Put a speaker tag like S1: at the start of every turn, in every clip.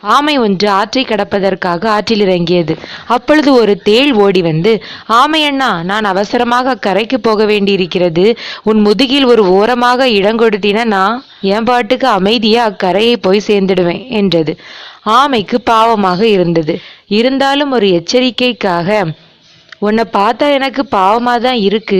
S1: ஆமை ஒன்று ஆற்றை கடப்பதற்காக ஆற்றில் இறங்கியது. அப்பொழுது ஒரு தேள் ஓடி வந்து, ஆமையண்ணா, நான் அவசரமாக கரைக்கு போக வேண்டியிருக்கிறது. உன் முதுகில் ஒரு ஓரமாக இடங்கொடுத்தினா நான் என் பாட்டுக்கு அமைதியா அக்கரையை போய் சேர்ந்துடுவேன் என்றது. ஆமைக்கு பாவமாக இருந்தது. இருந்தாலும் ஒரு எச்சரிக்கைக்காக, உன்னை பார்த்தா எனக்கு பாவமாதான் இருக்கு,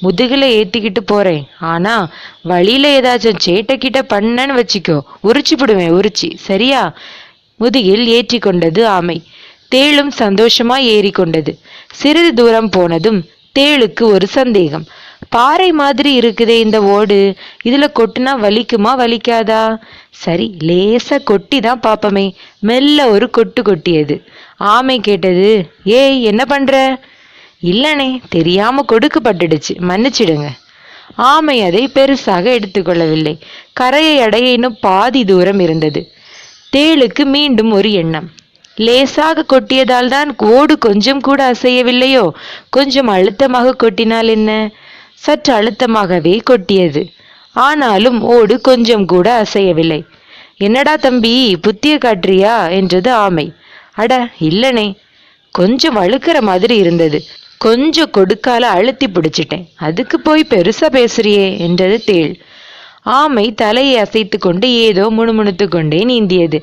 S1: முதுகில ஏத்திக்கிட்டு போறேன். ஆனா வழியில ஏதாச்சும் சேட்டைக்கிட்ட பண்ணன்னு வச்சுக்கோ, உரிச்சுப்பிடுவேன், உரிச்சி, சரியா? முதுகில் ஏற்றி கொண்டது ஆமை. தேளும் சந்தோஷமாய் ஏறிக்கொண்டது. சிறிது தூரம் போனதும் தேளுக்கு ஒரு சந்தேகம். பாறை மாதிரி இருக்குதே இந்த ஓடு, இதுல கொட்டுனா வலிக்குமா வலிக்காதா? சரி, லேசா கொட்டி தான் பாப்பமே. மெல்ல ஒரு கொட்டு கொட்டியது. ஆமை கேட்டது, ஏய், என்ன பண்ற? இல்லனே, தெரியாம கொடுக்கப்பட்டுடுச்சு, மன்னிச்சிடுங்க. ஆமை அதை பெருசாக எடுத்துக்கொள்ளவில்லை. கரையை அடைய இன்னும் பாதி தூரம் இருந்தது. தேளுக்கு மீண்டும் ஒரு எண்ணம். லேசாக கொட்டியதால் தான் ஓடு கொஞ்சம் கூட அசையவில்லையோ? கொஞ்சம் அழுத்தமாக கொட்டினால் என்ன? சற்று அழுத்தமாகவே கொட்டியது. ஆனாலும் ஓடு கொஞ்சம் கூட அசையவில்லை. என்னடா தம்பி, புத்திய காட்டுறியா என்றது ஆமை. அட இல்லனே, கொஞ்சம் வழுக்கிற மாதிரி இருந்தது, கொஞ்சம் கொடுக்கால அழுத்தி பிடிச்சிட்டேன், அதுக்கு போய் பெருசா பேசுறியே என்றது தேள். ஆமை தலையை அசைத்து கொண்டு ஏதோ முணுமுணுத்து கொண்டே நீந்தியது.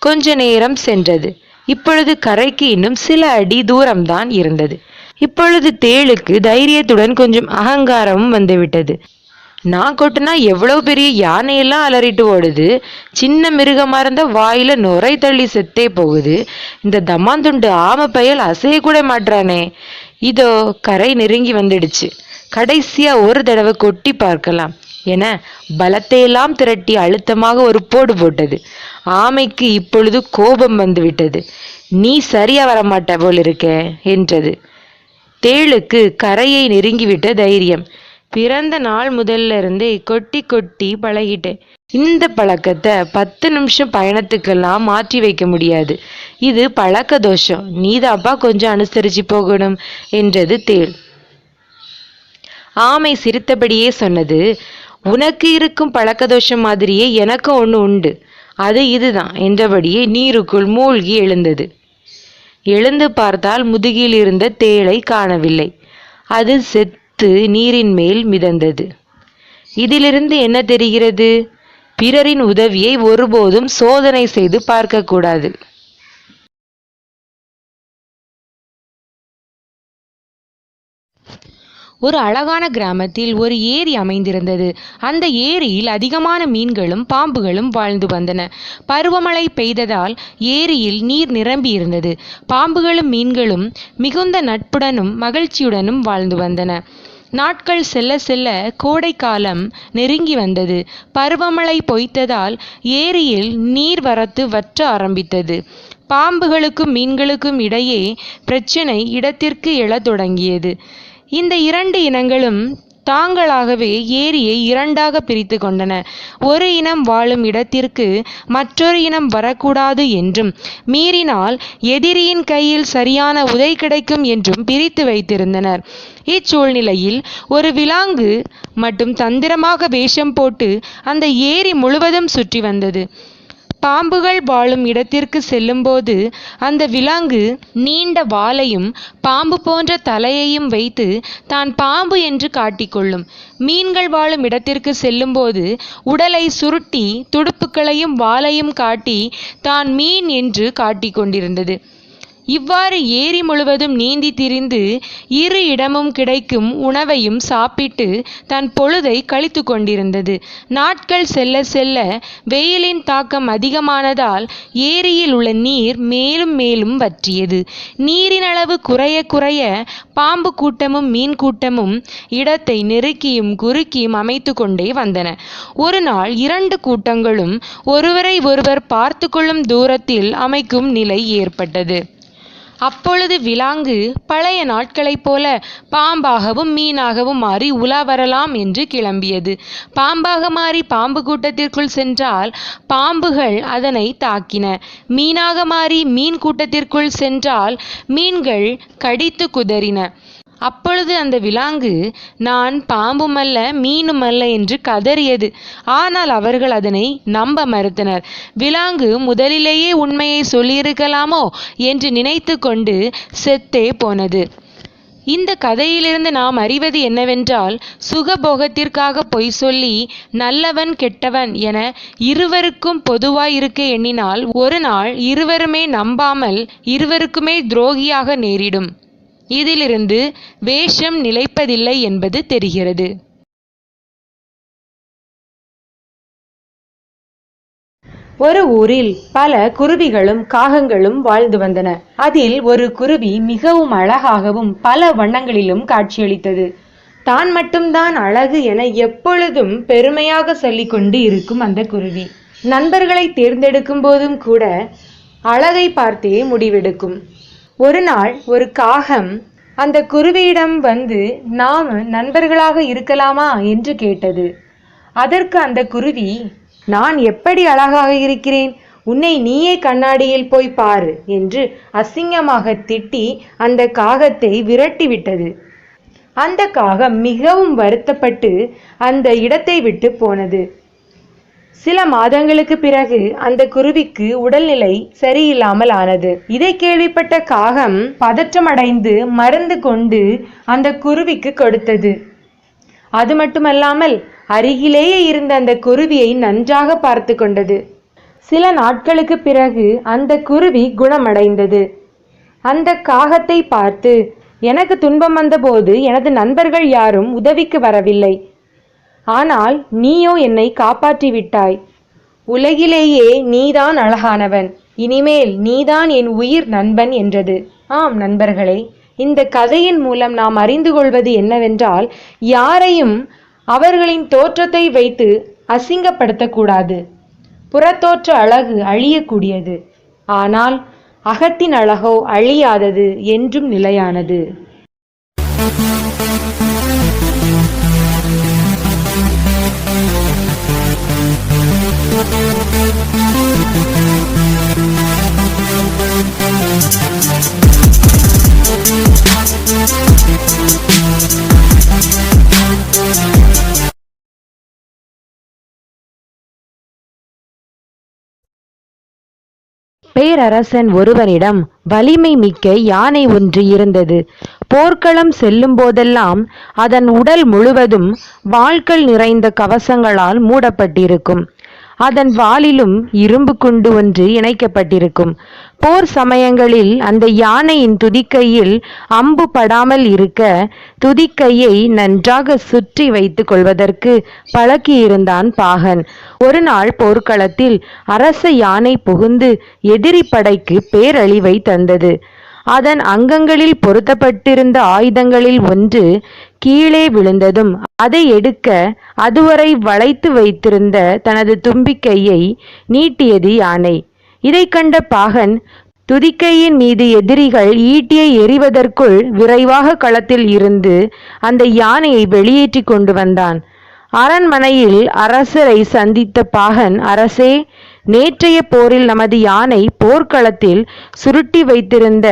S1: கொஞ்ச நேரம் சென்றது. இப்பொழுது கரைக்கு இன்னும் சில அடி தூரம்தான் இருந்தது. இப்பொழுது தேளுக்கு தைரியத்துடன் கொஞ்சம் அகங்காரமும் வந்துவிட்டது. நான் கொட்டுனா எவ்வளவு பெரிய யானையெல்லாம் அலறிட்டு ஓடுது, சின்ன மிருகமா இருந்த வாயில நுரை தள்ளி செத்தே போகுது. இந்த தம்மாந்துண்டு ஆமை பயல் அசைய கூட மாட்டானே. இதோ கரை நெருங்கி வந்துடுச்சு, கடைசியா ஒரு தடவை கொட்டி பார்க்கலாம் என பலத்தையெல்லாம் திரட்டி அழுத்தமாக ஒரு போடு போட்டது. ஆமைக்கு இப்பொழுது கோபம் வந்துவிட்டது. நீ சரியா வரமாட்ட போலிருக்க என்றது. தேளுக்கு கரையை நெருங்கிவிட்ட தைரியம். பிறந்த நாள் முதல்ல இருந்தே கொட்டி கொட்டி பழகிட்டேன். இந்த பழக்கத்தை 10 நிமிஷம் பயணத்துக்கெல்லாம் மாற்றி வைக்க முடியாது. இது பழக்க தோஷம், நீதாப்பா கொஞ்சம் அனுசரிச்சு போகணும் என்றது தேள். ஆமை சிரித்தபடியே சொன்னது, உனக்கு இருக்கும் பழக்க தோஷம் மாதிரியே எனக்கும் ஒன்று உண்டு, அது இதுதான் என்றபடியே நீருக்குள் மூழ்கி எழுந்தது. எழுந்து பார்த்தால் முதுகில் இருந்த தேளை காணவில்லை. அது செத்து நீரின் மேல் மிதந்தது. இதிலிருந்து என்ன தெரிகிறது? பிறரின் உதவியை ஒருபோதும் சோதனை செய்து பார்க்கக்கூடாது. ஒரு அழகான கிராமத்தில் ஒரு ஏரி அமைந்திருந்தது. அந்த ஏரியில் அதிகமான மீன்களும் பாம்புகளும் வாழ்ந்து வந்தன. பருவமழை பெய்ததால் ஏரியில் நீர் நிரம்பி இருந்தது. பாம்புகளும் மீன்களும் மிகுந்த நட்புடனும் மகிழ்ச்சியுடனும் வாழ்ந்து வந்தன. நாட்கள் செல்ல செல்ல கோடைக்காலம் நெருங்கி வந்தது. பருவமழை பொய்த்ததால் ஏரியில் நீர்வரத்து வற்ற ஆரம்பித்தது. பாம்புகளுக்கும் மீன்களுக்கும் இடையே பிரச்சினை இடத்திற்கு எழத் தொடங்கியது. இந்த 2 இனங்களும் தாங்களாகவே ஏரியை 2ஆக பிரித்து கொண்டன. ஒரு இனம் வாழும் இடத்திற்கு மற்றொரு இனம் வரக்கூடாது என்றும், மீறினால் எதிரியின் கையில் சரியான உதை கிடைக்கும் என்றும் பிரித்து வைத்திருந்தனர். இச்சூழ்நிலையில் ஒரு விலாங்கு மட்டும் தந்திரமாக வேஷம் போட்டு அந்த ஏரி முழுவதும் சுற்றி வந்தது. பாம்புகள் வாழும் இடத்திற்கு செல்லும்போது அந்த விலாங்கு நீண்ட வாலையும் பாம்பு போன்ற தலையையும் வைத்து தான் பாம்பு என்று காட்டிக்கொள்ளும். மீன்கள் வாழும் இடத்திற்கு செல்லும்போது உடலை சுருட்டி துடுப்புகளையும் வாலையும் காட்டி தான் மீன் என்று காட்டிக்கொண்டிருந்தது. இவ்வாறு ஏரி முழுவதும் நீந்தி திரிந்து 2 இடமும் கிடைக்கும் உணவையும் சாப்பிட்டு தன் பொழுதை கழித்து கொண்டிருந்தது. நாட்கள் செல்ல செல்ல வெயிலின் தாக்கம் அதிகமானதால் ஏரியில் உள்ள நீர் மேலும் மேலும் வற்றியது. நீரின் அளவு குறைய குறைய பாம்பு கூட்டமும் மீன் கூட்டமும் இடத்தை நெருக்கியும் குறுக்கியும் அமைத்து கொண்டே வந்தன. ஒரு நாள் 2 கூட்டங்களும் ஒருவரை ஒருவர் பார்த்து கொள்ளும் தூரத்தில் அமைக்கும் நிலை ஏற்பட்டது. அப்பொழுது விலாங்கு பழைய நாட்களைப் போல பாம்பாகவும் மீனாகவும் மாறி உலா வரலாம் என்று கிளம்பியது. பாம்பாக மாறி பாம்பு கூட்டத்திற்குள் சென்றால் பாம்புகள் அதனை தாக்கின. மீனாக மாறி மீன் கூட்டத்திற்குள் சென்றால் மீன்கள் கடித்து குதறின. அப்பொழுது அந்த விலாங்கு, நான் பாம்புமல்ல மீனுமல்ல என்று கதறியது. ஆனால் அவர்கள் அதனை நம்ப மறுத்தனர். விலாங்கு முதலிலேயே உண்மையை சொல்லியிருக்கலாமோ என்று நினைத்து கொண்டு செத்தே போனது. இந்த கதையிலிருந்து நாம் அறிவது என்னவென்றால், சுகபோகத்திற்காக பொய் சொல்லி நல்லவன் கெட்டவன் என இருவருக்கும் பொதுவாய் இருக்க எண்ணினால் ஒரு நாள் இருவருமே நம்பாமல் இருவருக்குமே துரோகியாக நேரிடும். இதிலிருந்து வேஷம் நிலைப்பதில்லை என்பது தெரிகிறது. ஒரு ஊரில் பல குருவிகளும் காகங்களும் வாழ்ந்து வந்தன. அதில் ஒரு குருவி மிகவும் அழகாகவும் பல வண்ணங்களிலும் காட்சியளித்தது. தான் மட்டும்தான் அழகு என எப்பொழுதும் பெருமையாக சொல்லிக் கொண்டு இருக்கும் அந்த குருவி நண்பர்களை தேர்ந்தெடுக்கும் போதும் கூட அழகை பார்த்தே முடிவெடுக்கும். ஒரு நாள் ஒரு காகம் அந்த குருவியிடம் வந்து, நாம் நண்பர்களாக இருக்கலாமா என்று கேட்டது. அதற்கு அந்த குருவி, நான் எப்படி அழகாக இருக்கிறேன், உன்னை நீயே கண்ணாடியில் போய் பாரு என்று அசிங்கமாக திட்டி அந்த காகத்தை விரட்டிவிட்டது. அந்த காகம் மிகவும் வருத்தப்பட்டு அந்த இடத்தை விட்டு போனது. சில மாதங்களுக்கு பிறகு அந்த குருவிக்கு உடல்நிலை சரியில்லாமல் ஆனது. இதை கேள்விப்பட்ட காகம் பதற்றமடைந்து மருந்து கொண்டு அந்த குருவிக்கு கொடுத்தது. அது மட்டுமல்லாமல் அருகிலேயே இருந்த அந்த குருவியை நன்றாக பார்த்து கொண்டது. சில நாட்களுக்கு பிறகு அந்த குருவி குணமடைந்தது. அந்த காகத்தை பார்த்து, எனக்கு துன்பம் வந்தபோது எனது நண்பர்கள் யாரும் உதவிக்கு வரவில்லை. ஆனால் நீயோ என்னை காப்பாற்றி விட்டாய். உலகிலேயே நீதான் அழகானவன். இனிமேல் நீதான் என் உயிர் நண்பன் என்றது. ஆம் நண்பர்களே, இந்த கதையின் மூலம் நாம் அறிந்து கொள்வது என்னவென்றால், யாரையும் அவர்களின் தோற்றத்தை வைத்து அசிங்கப்படுத்தக்கூடாது. புறத்தோற்ற அழகு அழியக்கூடியது, ஆனால் அகத்தின் அழகோ அழியாதது, என்றும் நிலையானது. பேரரசன் ஒருவனிடம் வலிமை மிக்க யானை ஒன்று இருந்தது. போர்க்களம் செல்லும் போதெல்லாம் அதன் உடல் முழுவதும் வாள்கள் நிறைந்த கவசங்களால் மூடப்பட்டிருக்கும். அதன் வாலிலும் இரும்பு குண்டு ஒன்று இணைக்கப்பட்டிருக்கும். போர் சமயங்களில் அந்த யானையின் துதிக்கையில் அம்பு படாமல் இருக்க துதிக்கையை நன்றாக சுற்றி வைத்து கொள்வதற்கு பழக்கியிருந்தான் பாகன். ஒரு நாள் போர்க்களத்தில் அரச யானை புகுந்து எதிரி படைக்கு பேரழிவை தந்தது. அதன் அங்கங்களில் பொருத்தப்பட்டிருந்த ஆயுதங்களில் ஒன்று கீழே விழுந்ததும் அதை எடுக்க அதுவரை வளைத்து வைத்திருந்த தனது தும்பிக்கையை நீட்டியது யானை. இதை கண்ட பாகன் துதிக்கையின் மீது எதிரிகள் ஈட்டியை எறிவதற்குள் விரைவாக களத்தில் இருந்து அந்த யானையை வெளியேற்றி கொண்டு வந்தான். அரண்மனையில் அரசரை சந்தித்த பாகன், அரசே, நேற்றைய போரில் நமது யானை போர்க்களத்தில் சுருட்டி வைத்திருந்த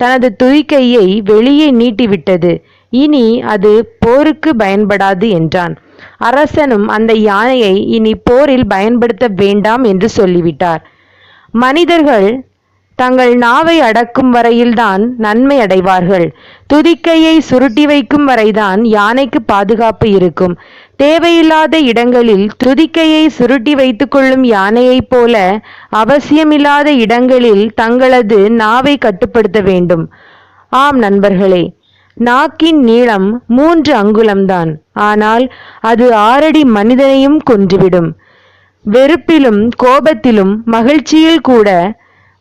S1: தனது துதிக்கையை வெளியே நீட்டிவிட்டது. இனி அது போருக்கு பயன்படாது என்றான். அரசனும் அந்த யானையை இனி போரில் பயன்படுத்த வேண்டாம் என்று சொல்லிவிட்டார். மனிதர்கள் தங்கள் நாவை அடக்கும் வரையில்தான் நன்மை அடைவார்கள். துதிக்கையை சுருட்டி வைக்கும் வரைதான் யானைக்கு பாதுகாப்பு இருக்கும். தேவையில்லாத இடங்களில் துதிக்கையை சுருட்டி வைத்து கொள்ளும் யானையைப் போல அவசியமில்லாத இடங்களில் தங்களது நாவை கட்டுப்படுத்த வேண்டும். ஆம் நண்பர்களே, நாக்கின் நீளம் 3 அங்குலம்தான். ஆனால் அது 6 அடி மனிதனையும் கொன்றுவிடும். வெறுப்பிலும் கோபத்திலும் மகிழ்ச்சியில் கூட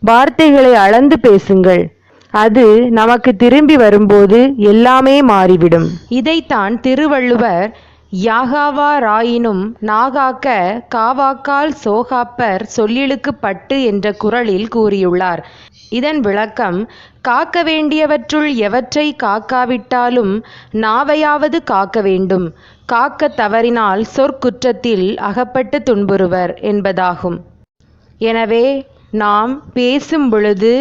S1: வார்த்தைகளை அளந்து பேசுங்கள். அது நமக்கு திரும்பி வரும்போது எல்லாமே மாறிவிடும். இதைத்தான் திருவள்ளுவர் யாகாவாராயினும் நாகாக்க காவாக்கால் சோகாப்பர் சொல்லிழுக்கு பட்டு என்ற குறளில் கூறியுள்ளார். இதன் விளக்கம், காக்க வேண்டியவற்றுள் எவற்றை காக்காவிட்டாலும் நாவையாவது காக்க வேண்டும். காக்க தவறினால் சொற்குற்றத்தில் அகப்பட்டு துன்புறுவர் என்பதாகும். எனவே நாம் பேசும் பொழுது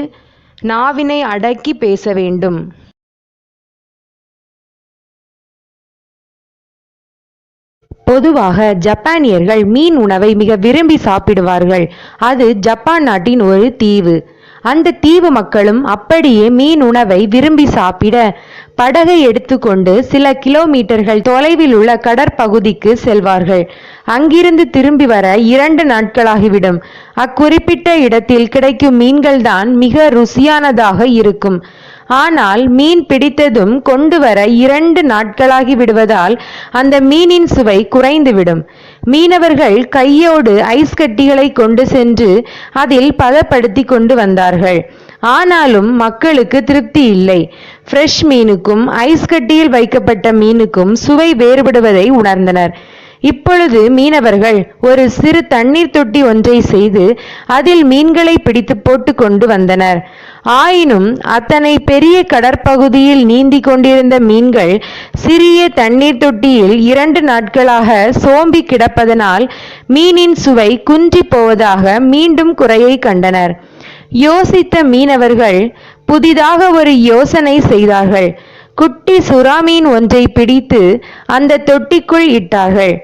S1: நாவினை அடக்கி பேச வேண்டும். பொதுவாக ஜப்பானியர்கள் மீன் உணவை மிக விரும்பி சாப்பிடுவார்கள். அது ஜப்பான் நாட்டின் ஒரு தீவு. அந்த தீவு மக்களும் அப்படியே மீன் உணவை விரும்பி சாப்பிட படகை எடுத்துக்கொண்டு சில கிலோமீட்டர்கள் தொலைவில் உள்ள கடற்பகுதிக்கு செல்வார்கள். அங்கிருந்து திரும்பி வர 2 நாட்களாகிவிடும். அக்குறிப்பிட்ட இடத்தில் கிடைக்கும் மீன்கள்தான் மிக ருசியானதாக இருக்கும். ஆனால் மீன் பிடித்ததும் கொண்டு வர 2 நாட்களாகி விடுவதால் அந்த மீனின் சுவை குறைந்துவிடும். மீனவர்கள் கையோடு ஐஸ் கட்டிகளை கொண்டு சென்று அதில் பதப்படுத்தி கொண்டு வந்தார்கள். ஆனாலும் மக்களுக்கு திருப்தி இல்லை. ஃப்ரெஷ் மீனுக்கும் ஐஸ் கட்டியில் வைக்கப்பட்ட மீனுக்கும் சுவை வேறுபடுவதை உணர்ந்தனர். இப்பொழுது மீனவர்கள் ஒரு சிறு தண்ணீர் தொட்டி ஒன்றை செய்து அதில் மீன்களை பிடித்து போட்டு கொண்டு வந்தனர். ஆயினும் அத்தனை பெரிய கடற்பகுதியில் நீந்தி கொண்டிருந்த மீன்கள் சிறிய தண்ணீர் தொட்டியில் 2 நாட்களாக சோம்பி கிடப்பதனால் மீனின் சுவை குன்றி போவதாக மீண்டும் குறையை கண்டனர். யோசித்த மீனவர்கள் புதிதாக ஒரு யோசனை செய்தார்கள். குட்டி சுறா மீன் ஒன்றை பிடித்து அந்த தொட்டிக்குள் இட்டார்கள்.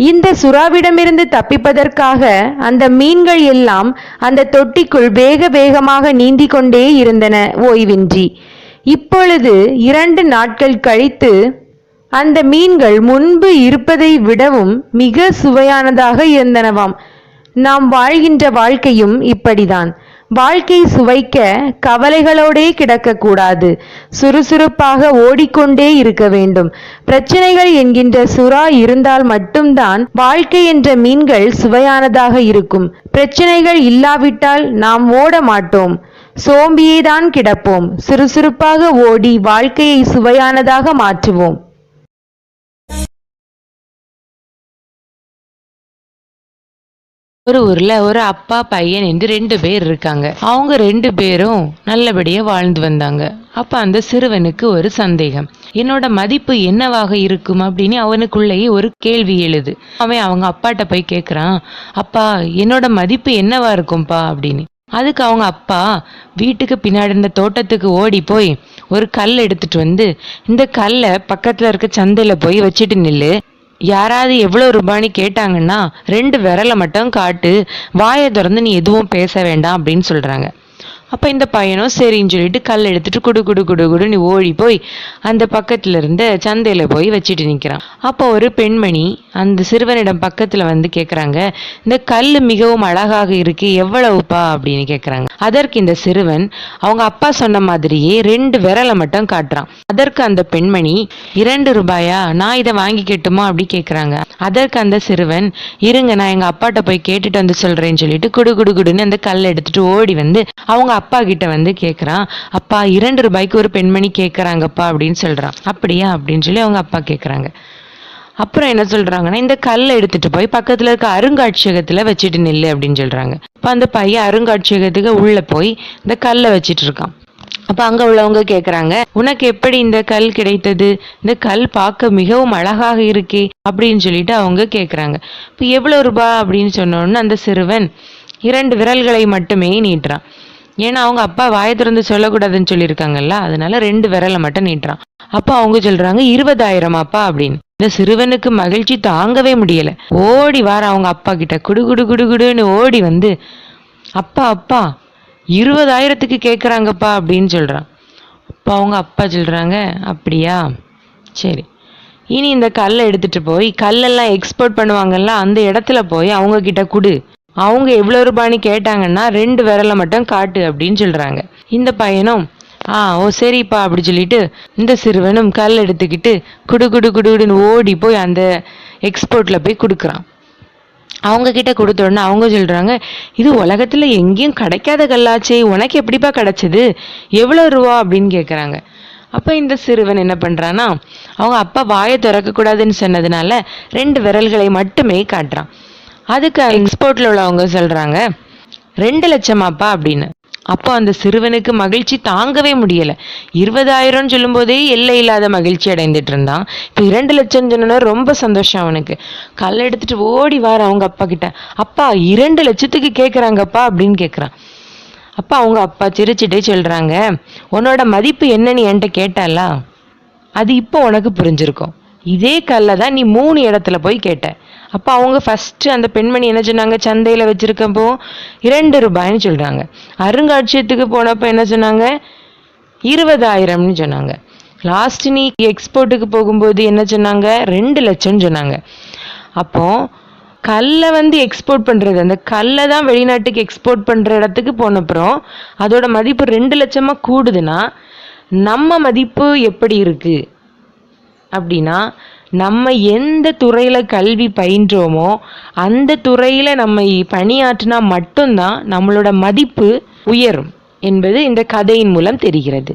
S1: இந்த சுறாவிடமிருந்து தப்பிப்பதற்காக அந்த மீன்கள் எல்லாம் அந்த தொட்டிக்குள் வேக வேகமாக நீந்தி கொண்டே இருந்தன ஓய்வின்றி. இப்பொழுது 2 நாட்கள் கழித்து அந்த மீன்கள் முன்பு இருப்பதை விடவும் மிக சுவையானதாக இருந்தனவாம். நாம் வாழ்கின்ற வாழ்க்கையும் இப்படிதான். வாழ்க்கை சுவைக்க கவலைகளோடே கிடக்கக்கூடாது. சுறுசுறுப்பாக ஓடிக்கொண்டே இருக்க வேண்டும். பிரச்சனைகள் என்கின்ற சுறா இருந்தால் மட்டும்தான் வாழ்க்கை என்ற மீன்கள் சுவையானதாக இருக்கும். பிரச்சனைகள் இல்லாவிட்டால் நாம் ஓட மாட்டோம், சோம்பியே தான் கிடப்போம். சுறுசுறுப்பாக ஓடி வாழ்க்கையை சுவையானதாக மாற்றுவோம். ஒரு ஊர்ல ஒரு அப்பா பையன் என்று 2 பேர் இருக்காங்க. அவங்க 2 பேரும் நல்லபடியா வாழ்ந்து வந்தாங்க. அப்ப அந்த சிறுவனுக்கு ஒரு சந்தேகம். என்னோட மதிப்பு என்னவாக இருக்கும் அப்படின்னு அவனுக்குள்ளேயே ஒரு கேள்வி எழுது. அவன் அவங்க அப்பாட்ட போய் கேட்குறான், அப்பா என்னோட மதிப்பு என்னவா இருக்கும்பா அப்படின்னு. அதுக்கு அவங்க அப்பா வீட்டுக்கு பின்னாடி இருந்த தோட்டத்துக்கு ஓடி போய் ஒரு கல் எடுத்துட்டு வந்து, இந்த கல்லை பக்கத்துல இருக்க சந்தையில போய் வச்சுட்டு நில்லு. யாராவது எவ்வளோ ரூபான்னு கேட்டாங்கன்னா 2 விரலை மட்டும் காட்டு, வாயை திறந்து நீ எதுவும் பேச வேண்டாம் அப்படின்னு சொல்றாங்க. அப்போ இந்த பையனும் சரின்னு சொல்லிட்டு கல் எடுத்துட்டு குடு குடு குடு குடுன்னு ஓடி போய் அந்த பக்கத்துல இருந்த சந்தையில போய் வச்சுட்டு நிற்கிறான். அப்போ ஒரு பெண்மணி அந்த சிறுவனிடம் பக்கத்துல வந்து கேட்குறாங்க, இந்த கல் மிகவும் அழகாக இருக்கு, எவ்வளவுப்பா அப்படின்னு கேட்குறாங்க. அதற்கு இந்த சிறுவன் அவங்க அப்பா சொன்ன மாதிரியே 2 விரலை மட்டும் காட்டுறான். அதற்கு அந்த பெண்மணி 2 ரூபாயா, நான் இதை வாங்கிக்கட்டுமா அப்படி கேட்குறாங்க. அதற்கு அந்த சிறுவன், இருங்க நான் எங்க அப்பாட்ட போய் கேட்டுட்டு வந்து சொல்றேன்னு சொல்லிட்டு குடு குடு குடுன்னு அந்த கல்லை எடுத்துட்டு ஓடி வந்து அவங்க அப்பா கிட்ட வந்து கேட்குறான். அப்பா 2 ரூபாய்க்கு ஒரு பெண்மணி கேட்குறாங்கப்பா அப்படின்னு சொல்றான். அப்படியா அப்படின்னு சொல்லி அவங்க அப்பா கேட்குறாங்க. அப்புறம் என்ன சொல்றாங்கன்னா, இந்த கல்லை எடுத்துட்டு போய் பக்கத்துல இருக்க அருங்காட்சியகத்துல வச்சுட்டு நில்லு அப்படின்னு சொல்றாங்க. அப்ப அந்த பையன் அருங்காட்சியகத்துக்கு உள்ள போய் இந்த கல்லை வச்சிட்டு இருக்கான். அப்ப அங்க உள்ளவங்க கேக்குறாங்க, உனக்கு எப்படி இந்த கல் கிடைத்தது? இந்த கல் பார்க்க மிகவும் அழகாக இருக்கே அப்படின்னு சொல்லிட்டு அவங்க கேக்குறாங்க. இப்ப எவ்வளவு ரூபாய் அப்படின்னு சொன்னோன்னு அந்த சிறுவன் 2 விரல்களை மட்டுமே நீட்டுறான். ஏன்னா அவங்க அப்பா வாயை திறந்து சொல்லக்கூடாதுன்னு சொல்லியிருக்காங்கல்ல, அதனால 2 விரலை மட்டும் நீட்டுறான். அப்போ அவங்க சொல்றாங்க, 20,000 அப்படின்னு. இந்த சிறுவனுக்கு மகிழ்ச்சி தாங்கவே முடியல. ஓடி வார அவங்க அப்பா கிட்ட குடு குடு குடு குடுன்னு ஓடி வந்து, அப்பா அப்பா 20,000க்கு கேட்குறாங்கப்பா அப்படின்னு சொல்றான். அப்போ அவங்க அப்பா சொல்றாங்க, அப்படியா சரி, இனி இந்த கல்லை எடுத்துட்டு போய் கல்லெல்லாம் எக்ஸ்போர்ட் பண்ணுவாங்கல்ல அந்த இடத்துல போய் அவங்க கிட்ட குடு. அவங்க எவ்வளோ ரூபான்னு கேட்டாங்கன்னா 2 விரலை மட்டும் காட்டு அப்படின்னு சொல்றாங்க. இந்த பையனும் ஓ சரிப்பா அப்படி சொல்லிட்டு இந்த சிறுவனும் கல் எடுத்துக்கிட்டு குடு குடு குடுன்னு ஓடி போய் அந்த எக்ஸ்போர்ட்ல போய் கொடுக்குறான். அவங்க கிட்ட கொடுத்த உடனே அவங்க சொல்றாங்க, இது உலகத்துல எங்கேயும் கிடைக்காத கல்லாச்சே, உனக்கு எப்படிப்பா கிடைச்சது, எவ்வளோ ரூபா அப்படின்னு கேட்குறாங்க. அப்போ இந்த சிறுவன் என்ன பண்றான்னா, அவங்க அப்பா வாயை திறக்க கூடாதுன்னு சொன்னதுனால 2 விரல்களை மட்டுமே காட்டுறான். அதுக்கு எக்ஸ்போர்ட்ல உள்ளவங்க சொல்றாங்க, 2 லட்சமாப்பா அப்படின்னு. அப்போ அந்த சிறுவனுக்கு மகிழ்ச்சி தாங்கவே முடியல. 20,000 சொல்லும் போதே எல்லை இல்லாத மகிழ்ச்சி அடைந்துட்டு இருந்தான். இப்போ 2 லட்சம் சொன்னா ரொம்ப சந்தோஷம் அவனுக்கு. கல்லை எடுத்துட்டு ஓடி வார அவங்க அப்பா கிட்ட, அப்பா 2 லட்சத்துக்கு கேட்குறாங்கப்பா அப்படின்னு கேட்குறான். அப்பா அவங்க அப்பா சிரிச்சுட்டே சொல்றாங்க, உன்னோட மதிப்பு என்னன்னு என்கிட்ட கேட்டாலா, அது இப்போ உனக்கு புரிஞ்சிருக்கும். இதே கல்லை தான் நீ 3 இடத்துல போய் கேட்ட. அப்போ அவங்க ஃபஸ்ட்டு அந்த பெண்மணி என்ன சொன்னாங்க, சந்தையில் வச்சுருக்கப்போ 2 ரூபாய்ன்னு சொல்கிறாங்க. அருங்காட்சியகத்துக்கு போனப்போ என்ன சொன்னாங்க, 20,000ன்னு சொன்னாங்க. லாஸ்ட்டு நீ எக்ஸ்போர்ட்டுக்கு போகும்போது என்ன சொன்னாங்க, 2 லட்சம்னு சொன்னாங்க. அப்போது கல்லை எக்ஸ்போர்ட் பண்ணுறது, அந்த கல்லை தான் வெளிநாட்டுக்கு எக்ஸ்போர்ட் பண்ணுற இடத்துக்கு போனப்புறம் அதோட மதிப்பு 2 லட்சமாக கூடுதுன்னா நம்ம மதிப்பு எப்படி இருக்குது அப்படின்னா, நம்ம எந்த துறையில் கல்வி பயின்றோமோ அந்த துறையில் நம்ம பணியாற்றினா மட்டும்தான் நம்மளோட மதிப்பு உயரும் என்பது இந்த கதையின் மூலம் தெரிகிறது.